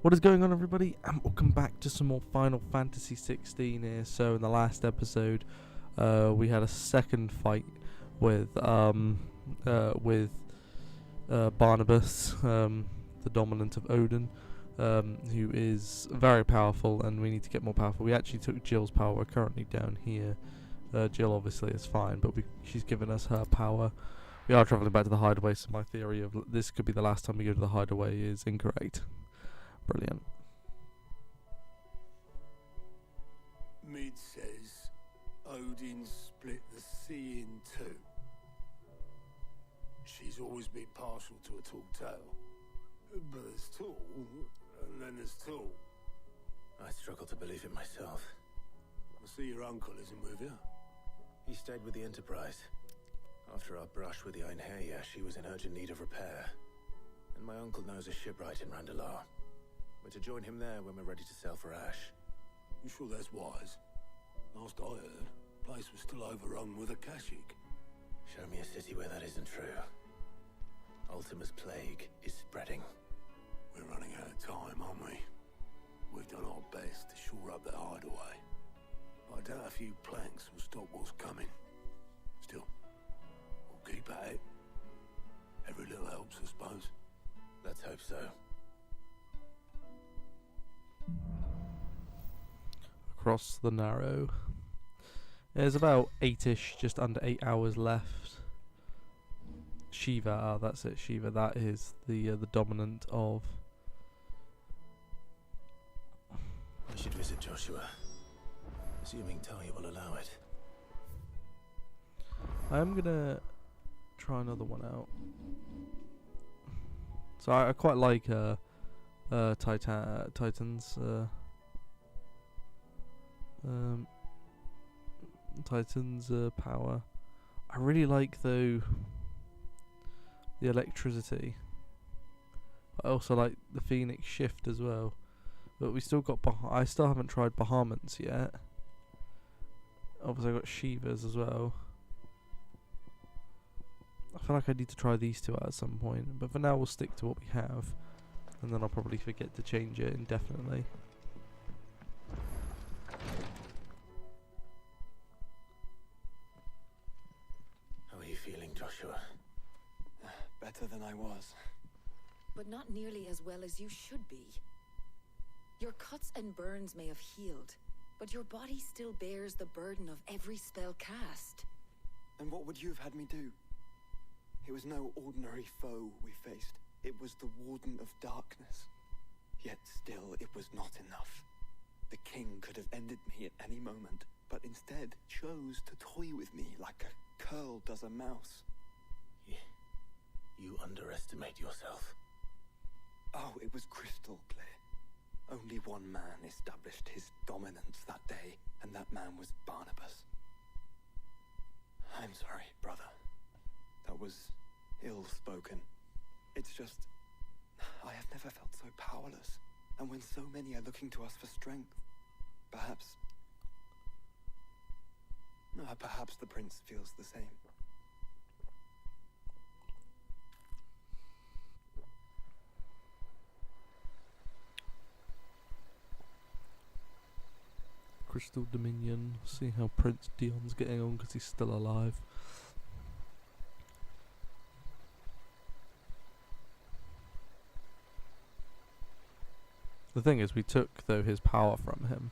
What is going on, everybody, and welcome back to some more Final Fantasy 16 here. So in the last episode, we had a second fight with Barnabas, the dominant of Odin, who is very powerful, and we need to get more powerful. We actually took Jill's power. We're currently down here. Jill obviously is fine, but she's given us her power. We are travelling back to the hideaway, so my theory of this could be the last time we go to the hideaway is incorrect. Brilliant. Mid says Odin split the sea in two. She's always been partial to a tall tale. But there's tall, and then there's tall. I struggle to believe it myself. I see your uncle isn't with you. He stayed with the Enterprise. After our brush with the Einherja, she was in urgent need of repair. And my uncle knows a shipwright in Randalar. We're to join him there when we're ready to sail for Ash. You sure that's wise? Last I heard, the place was still overrun with Akashic. Show me a city where that isn't true. Ultima's plague is spreading. We're running out of time, aren't we? We've done our best to shore up the hideaway. But I doubt a few planks will stop what's coming. Still, we'll keep at it. Every little helps, I suppose. Let's hope so. Across the Narrow. There's about 8ish, just under 8 hours left. Shiva, that's it, Shiva. That is the dominant of. We should visit Joshua, assuming Talia will allow it. I'm gonna try another one out. So I quite like Titans. Titan's power. I really like though the electricity. I also like the Phoenix shift as well. But we still got I still haven't tried Bahamut's yet. Obviously I got Shiva's as well. I feel like I need to try these two out at some point, but for now we'll stick to what we have, and then I'll probably forget to change it indefinitely. How are you feeling, Joshua? Better than I was. But not nearly as well as you should be. Your cuts and burns may have healed, but your body still bears the burden of every spell cast. And what would you have had me do? It was no ordinary foe we faced. It was the Warden of Darkness. Yet still, it was not enough. The king could have ended me at any moment, but instead chose to toy with me like a curl does a mouse. You underestimate yourself. Oh, it was crystal clear. Only one man established his dominance that day, and that man was Barnabas. I'm sorry, brother. That was ill-spoken. It's just, I have never felt so powerless. And when so many are looking to us for strength, perhaps the prince feels the same. Crystal Dominion. See how Prince Dion's getting on because he's still alive. The thing is, we took though his power from him.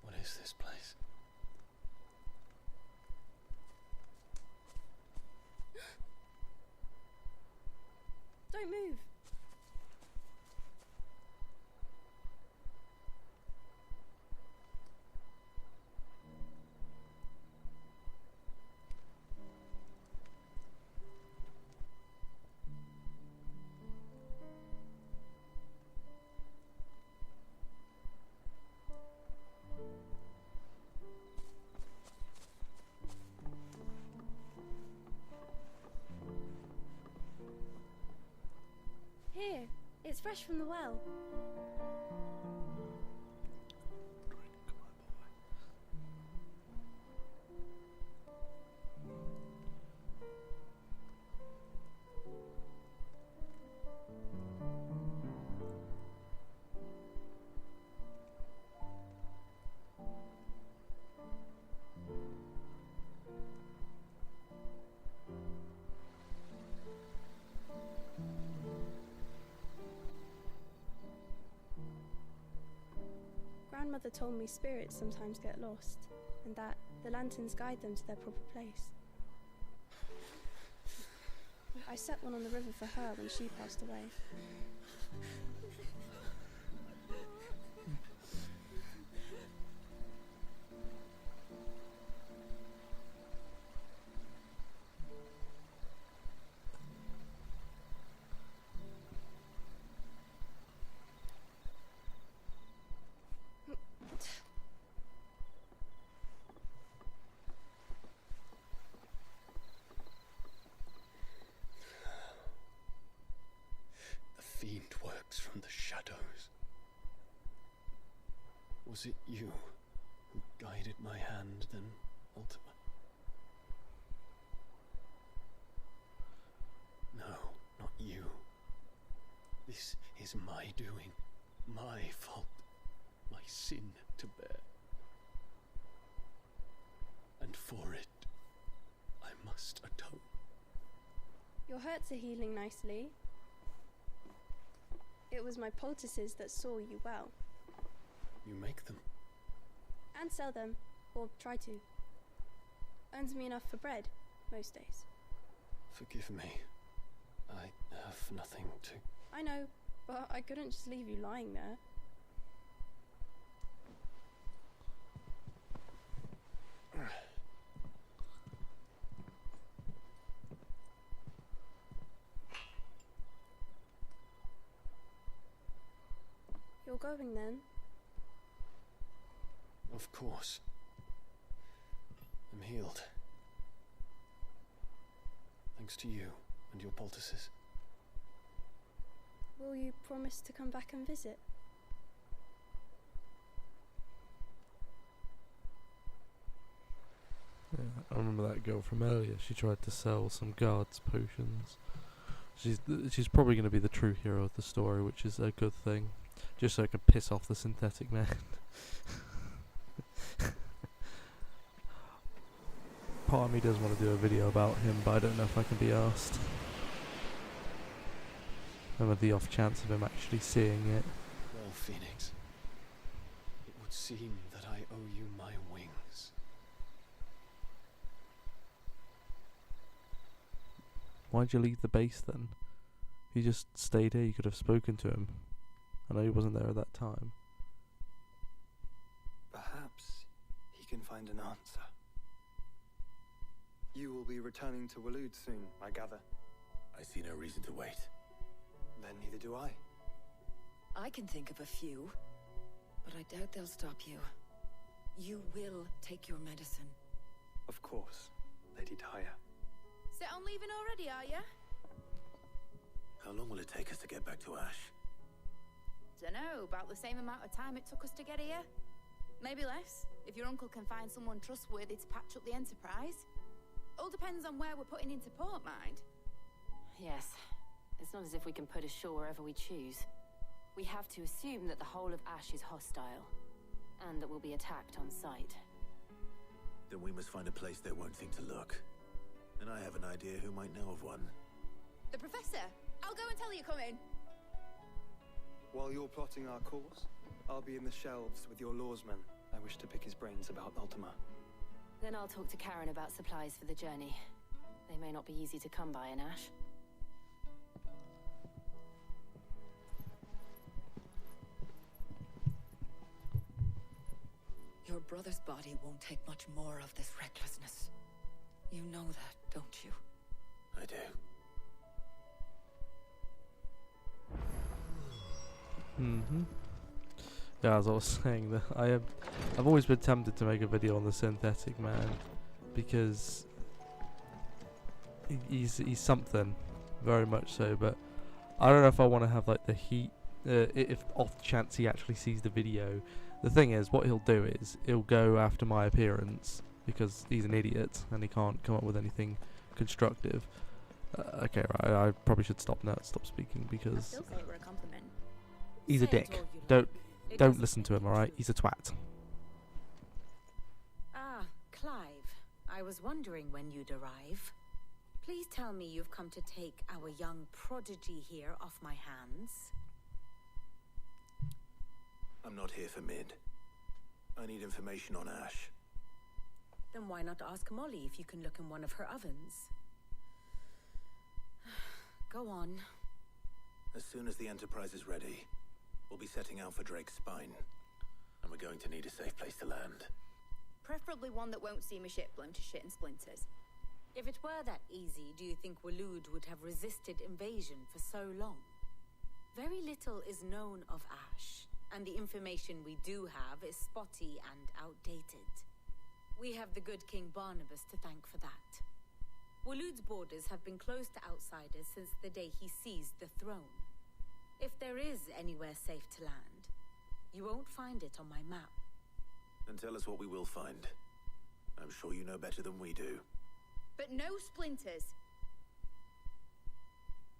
What is this place? Don't move. It's fresh from the well. Grandmother told me spirits sometimes get lost, and that the lanterns guide them to their proper place. I set one on the river for her when she passed away. From the shadows. Was it you who guided my hand, then, Ultima? No, not you. This is my doing, my fault, my sin to bear. And for it, I must atone. Your hurts are healing nicely. It was my poultices that saw you well. You make them? And sell them, or try to. Earns me enough for bread, most days. Forgive me. I have nothing to... I know, but I couldn't just leave you lying there. You're going then? Of course. I'm healed. Thanks to you and your poultices. Will you promise to come back and visit? Yeah, I remember that girl from earlier. She tried to sell some guards potions. She's probably going to be the true hero of the story, which is a good thing. Just so I can piss off the synthetic man. Part of me does want to do a video about him, but I don't know if I can be asked. And with the off chance of him actually seeing it. Well, Phoenix, it would seem that I owe you my wings. Why'd you leave the base then? You just stayed here, you could have spoken to him. I know he wasn't there at that time. Perhaps he can find an answer. You will be returning to Waloed soon, I gather. I see no reason to wait. Then neither do I. I can think of a few, but I doubt they'll stop you. You will take your medicine. Of course, Lady Daya. Set on leaving already, are you? How long will it take us to get back to Ash? Dunno, about the same amount of time it took us to get here. Maybe less, if your uncle can find someone trustworthy to patch up the Enterprise. All depends on where we're putting into port, mind. Yes. It's not as if we can put ashore wherever we choose. We have to assume that the whole of Ash is hostile, and that we'll be attacked on sight. Then we must find a place they won't think to look. And I have an idea who might know of one. The Professor! I'll go and tell you come in. While you're plotting our course, I'll be in the shelves with your lawsman. I wish to pick his brains about Ultima. Then I'll talk to Karen about supplies for the journey. They may not be easy to come by in Ash. Your brother's body won't take much more of this recklessness. You know that, don't you? I do. Yeah, as I was saying, that I've always been tempted to make a video on the synthetic man because he's something, very much so. But I don't know if I want to have like the heat, if off chance he actually sees the video. The thing is, what he'll do is he'll go after my appearance because he's an idiot and he can't come up with anything constructive. Okay, right, I probably should stop speaking I because still say it were a compliment. he's a Say it dick. all you Don't like. It don't doesn't listen to him, mean alright? truth. He's a twat. Ah, Clive. I was wondering when you'd arrive. Please tell me you've come to take our young prodigy here off my hands. I'm not here for Mid. I need information on Ash. Then why not ask Molly if you can look in one of her ovens? Go on. As soon as the Enterprise is ready, we'll be setting out for Drake's Spine. And we're going to need a safe place to land. Preferably one that won't see my ship blown to shit and splinters. If it were that easy, do you think Waloed would have resisted invasion for so long? Very little is known of Ash, and the information we do have is spotty and outdated. We have the good King Barnabas to thank for that. Waloed's borders have been closed to outsiders since the day he seized the throne. If there is anywhere safe to land, you won't find it on my map. Then tell us what we will find. I'm sure you know better than we do. But no splinters.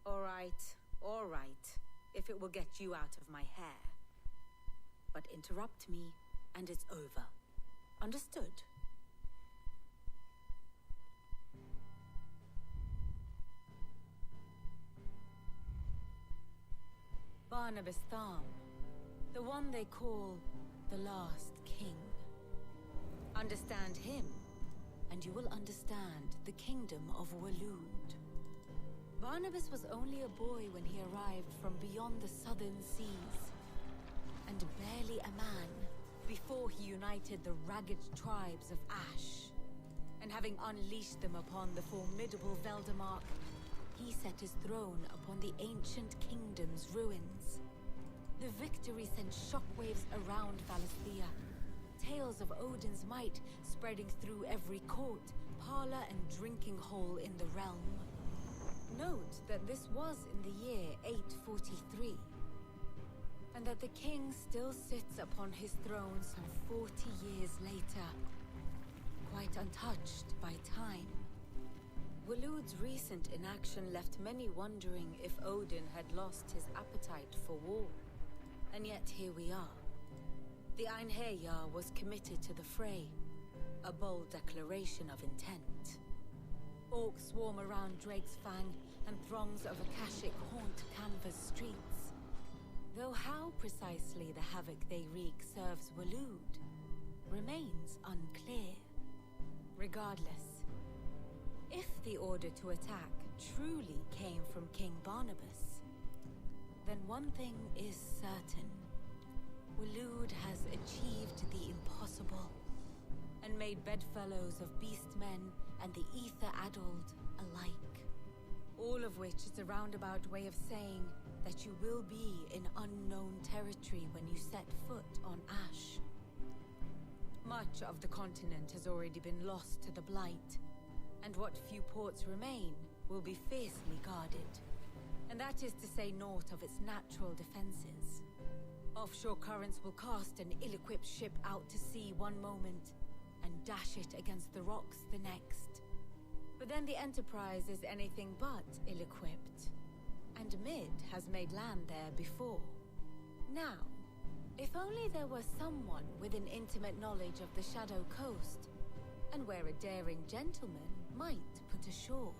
All right, if it will get you out of my hair. But interrupt me, and it's over. Understood? Barnabas Tham, the one they call the last king. Understand him, and you will understand the kingdom of Waloed. Barnabas was only a boy when he arrived from beyond the southern seas, and barely a man before he united the ragged tribes of Ash. And having unleashed them upon the formidable Veldamark, he set his throne upon the ancient kingdom's ruins. The victory sent shockwaves around Valisthea, tales of Odin's might spreading through every court, parlor, and drinking hole in the realm. Note that this was in the year 843, and that the king still sits upon his throne some 40 years later, quite untouched by time. Waloed's recent inaction left many wondering if Odin had lost his appetite for war. And yet here we are. The Einherjar was committed to the fray, a bold declaration of intent. Orcs swarm around Drake's Fang, and throngs of Akashic haunt Canva's streets. Though how precisely the havoc they wreak serves Waloed remains unclear. Regardless, if the order to attack truly came from King Barnabas, then one thing is certain. Waloed has achieved the impossible, and made bedfellows of beastmen and the ether-addled alike. All of which is a roundabout way of saying that you will be in unknown territory when you set foot on Ash. Much of the continent has already been lost to the Blight, and what few ports remain will be fiercely guarded. And that is to say naught of its natural defenses. Offshore currents will cast an ill-equipped ship out to sea one moment, and dash it against the rocks the next. But then the Enterprise is anything but ill-equipped, and Mid has made land there before. Now, if only there were someone with an intimate knowledge of the Shadow Coast, and where a daring gentleman might put ashore.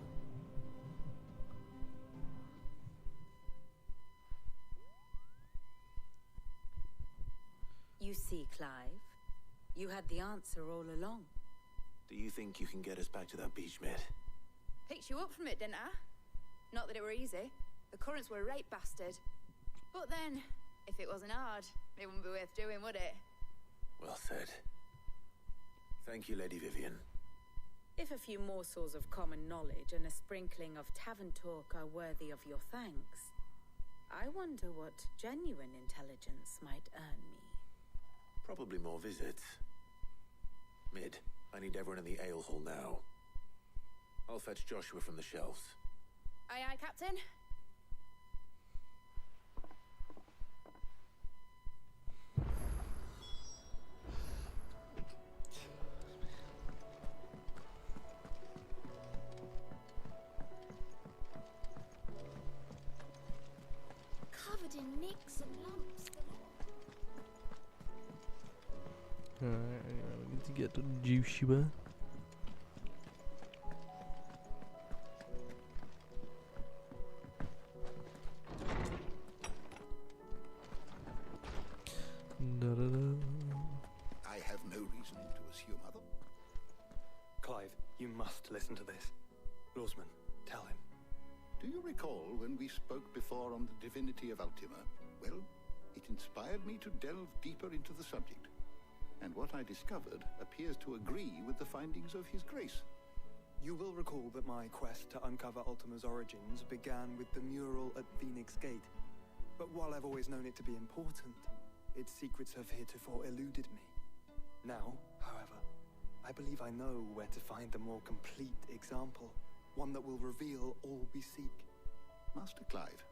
You see, Clive, you had the answer all along. Do you think you can get us back to that beach, Mid? Picked you up from it, didn't I? Not that it were easy. The currents were a right bastard. But then, if it wasn't hard, it wouldn't be worth doing, would it? Well said. Thank you, Lady Vivian. If a few morsels of common knowledge and a sprinkling of tavern talk are worthy of your thanks, I wonder what genuine intelligence might earn me. Probably more visits. Mid, I need everyone in the ale hall now. I'll fetch Joshua from the shelves. Aye, aye, Captain. in nicks and lumps. Alright, anyway, we need to get to Joshua. I have no reason to assume other. Clive, you must listen to this. Lawsman, tell him. Do you recall when we spoke before on the divinity of Ultima? Well, it inspired me to delve deeper into the subject. And what I discovered appears to agree with the findings of His Grace. You will recall that my quest to uncover Ultima's origins began with the mural at Enix Gate. But while I've always known it to be important, its secrets have heretofore eluded me. Now, however, I believe I know where to find the more complete example, one that will reveal all we seek. Master Clive,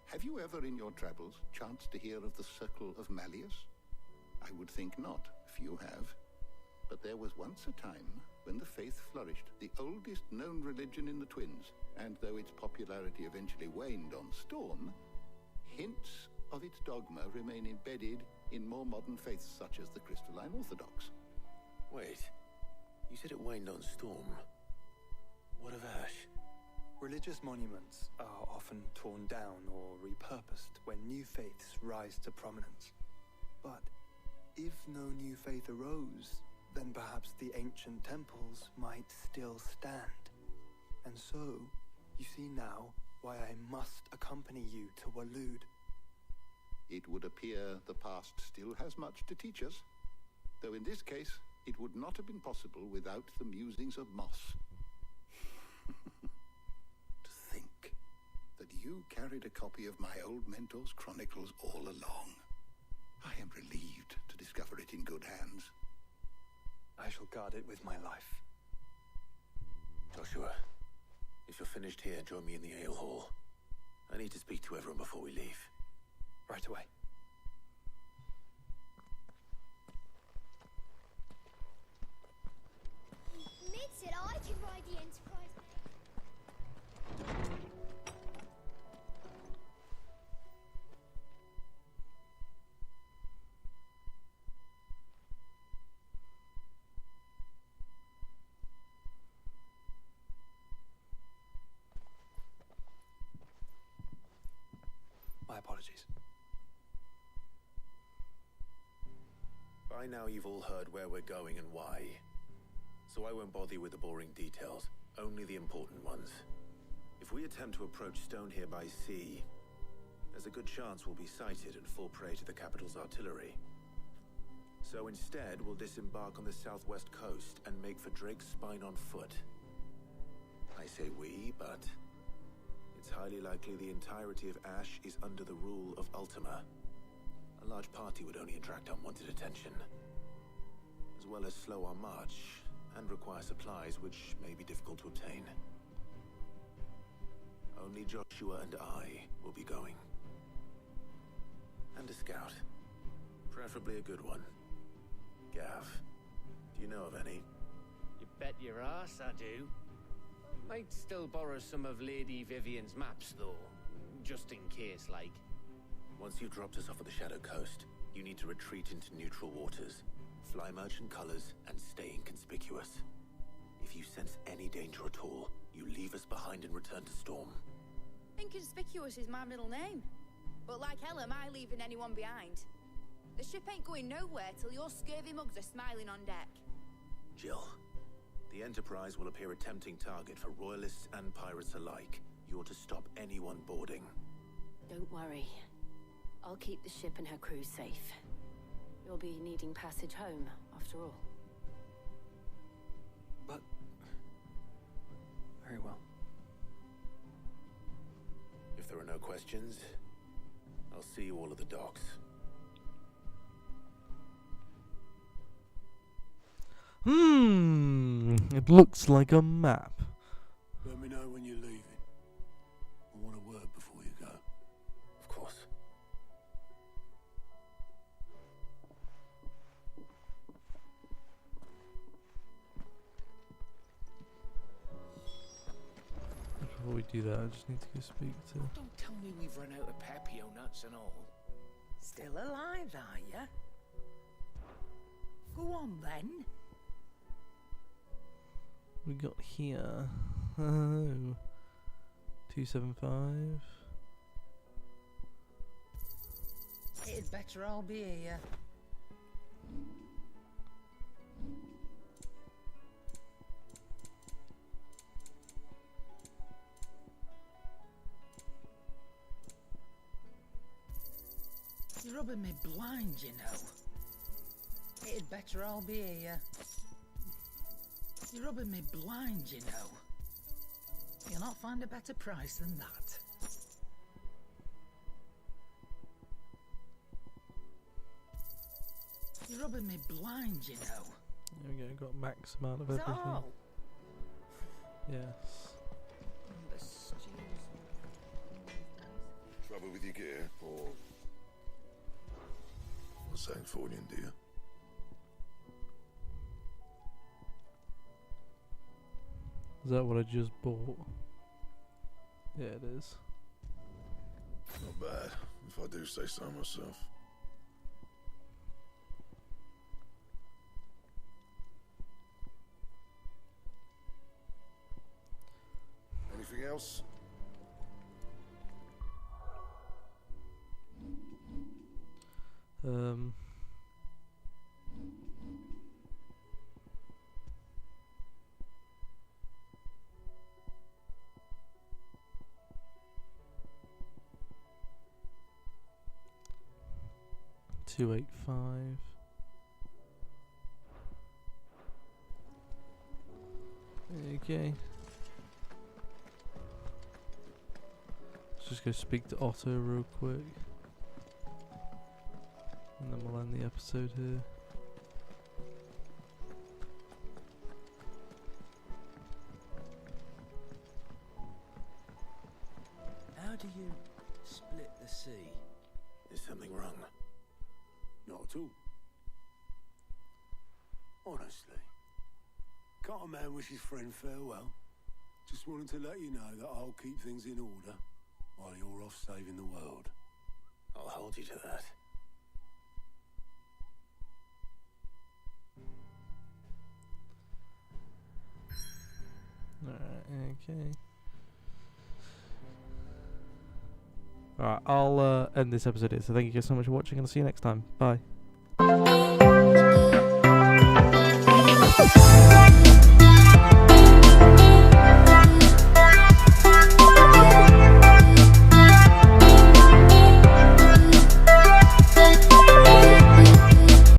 have you ever in your travels chanced to hear of the Circle of Malleus? I would think not, few have. But there was once a time when the faith flourished, the oldest known religion in the Twins, and though its popularity eventually waned on Storm, hints of its dogma remain embedded in more modern faiths such as the Crystalline Orthodox. Wait, you said it waned on Storm. What of Ash? Religious monuments are often torn down or repurposed when new faiths rise to prominence. But if no new faith arose, then perhaps the ancient temples might still stand. And so, you see now why I must accompany you to Walud. It would appear the past still has much to teach us, though in this case it would not have been possible without the musings of Moss. To think that you carried a copy of my old mentor's chronicles all along. I am relieved to discover it in good hands. I shall guard it with my life. Joshua, if you're finished here, join me in the ale hall. I need to speak to everyone before we leave. Right away. Mid said I can ride the Enterprise. My apologies. By now you've all heard where we're going and why. So I won't bother you with the boring details, only the important ones. If we attempt to approach Stone here by sea, there's a good chance we'll be sighted and fall prey to the capital's artillery. So instead, we'll disembark on the southwest coast and make for Drake's Spine on foot. I say we, but it's highly likely the entirety of Ash is under the rule of Ultima. A large party would only attract unwanted attention, as well as slow our march and require supplies which may be difficult to obtain. Only Joshua and I will be going. And a scout. Preferably a good one. Gav, do you know of any? You bet your ass I do. Might still borrow some of Lady Vivian's maps, though. Just in case, like. Once you've dropped us off at the Shadow Coast, you need to retreat into neutral waters, fly merchant colors, and stay inconspicuous. If you sense any danger at all, you leave us behind and return to Storm. Inconspicuous is my middle name. But like hell am I leaving anyone behind. The ship ain't going nowhere till your scurvy mugs are smiling on deck. Jill, the Enterprise will appear a tempting target for royalists and pirates alike. You're to stop anyone boarding. Don't worry. I'll keep the ship and her crew safe. You'll be needing passage home, after all. But... very well. If there are no questions, I'll see you all at the docks. It looks like a map. Let me know when you're leaving. I want a word before you go. Of course. Before we do that. I just need to go speak to. Don't tell me we've run out of Pepio nuts and all. Still alive, are ya? Go on then. We got here. Oh. 275. It'd better all be here. You're rubbing me blind, you know. It'd better all be here. You're rubbing me blind, you know. You'll not find a better price than that. You're rubbing me blind, you know. There we go, got max amount of Is everything. that all? Yes. The stews. Trouble with your gear, or something for you, dear? Is that what I just bought? Yeah, it is. Not bad, if I do say so myself. Anything else? $285. Okay. Let's just go speak to Otto real quick. And then we'll end the episode here. How do you split the sea? Is something wrong? Not at all. Honestly. Can't a man wish his friend farewell? Just wanted to let you know that I'll keep things in order while you're off saving the world. I'll hold you to that. Alright, okay. Alright, I'll end this episode here. So thank you guys so much for watching, and I'll see you next time. Bye.